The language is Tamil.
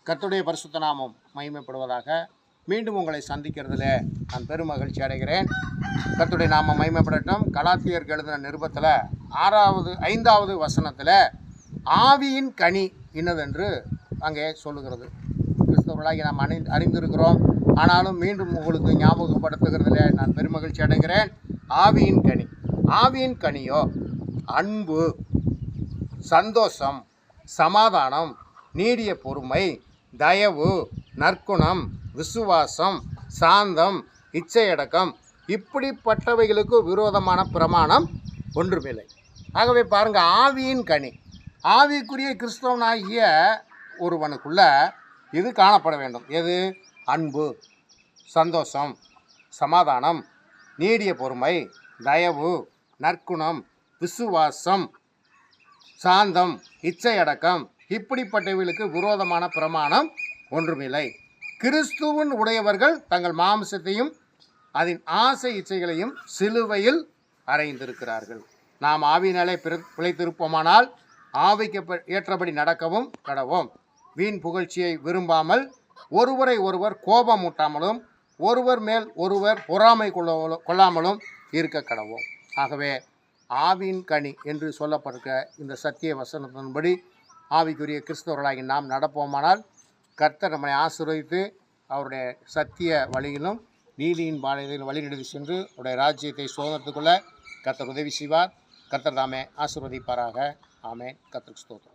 கர்த்தருடைய பரிசுத்த நாமம் மகிமைப்படுவதாக. மீண்டும் உங்களை சந்திக்கிறதுல நான் பெருமகிழ்ச்சி அடைகிறேன். கர்த்தருடைய நாமம் மகிமைப்படட்டும். கலாத்தியருக்கு எழுதின நிருபத்தில் 5வது வசனத்தில் ஆவியின் கனி இன்னதென்று அங்கே சொல்லுகிறது. கிறிஸ்தவர்களாகி நாம் அறிந்திருக்கிறோம். ஆனாலும் மீண்டும் உங்களுக்கு ஞாபகப்படுத்துகிறதுல நான் பெருமகிழ்ச்சி அடைகிறேன். ஆவியின் கனியோ அன்பு, சந்தோஷம், சமாதானம், நீடிய பொறுமை, தயவு, நற்குணம், விசுவாசம், சாந்தம், இச்சையடக்கம், இப்படிப்பட்டவைகளுக்கு விரோதமான பிரமாணம் ஒன்றுமில்லை. ஆகவே பாருங்கள், ஆவியின் கனி, ஆவிக்குரிய கிறிஸ்தவனாகிய ஒருவனுக்குள்ள இது காணப்பட வேண்டும். எது? அன்பு, சந்தோஷம், சமாதானம், நீடிய பொறுமை, தயவு, நற்குணம், விசுவாசம், சாந்தம், இச்சையடக்கம், இப்படிப்பட்டவர்களுக்கு விரோதமான பிரமாணம் ஒன்றுமில்லை. கிறிஸ்துவின் உடையவர்கள் தங்கள் மாம்சத்தையும் அதன் ஆசை இச்சைகளையும் சிலுவையில் அறைந்திருக்கிறார்கள். நாம் ஆவியினாலே பிழைத்திருப்போமானால் ஆவிக்கு ஏற்றபடி நடக்கவும் கடவோம். வீண் புகழ்ச்சியை விரும்பாமல் ஒருவரை ஒருவர் கோபமூட்டாமலும் ஒருவர் மேல் ஒருவர் பொறாமை கொள்ளாமலும் இருக்க கடவோம். ஆகவே ஆவியின் கனி என்று சொல்லப்பட்டிருக்க இந்த சத்திய வசனத்தின்படி ஆவிக்குரிய கிறிஸ்தவர்களாகி நாம் நடப்போமானால் கர்த்தர் நம்மை ஆசீர்வதித்து அவருடைய சத்திய வழியிலும் நீதியின் பாதையிலும் வழிநடத்தி சென்று அவருடைய ராஜ்யத்தை சோதனத்துக்குள்ள கர்த்தர் உதவி செய்வார். கர்த்தர் தாமே ஆசீர்வதிப்பாராக. ஆமென். கர்த்தருக்கு ஸ்தோத்திரம்.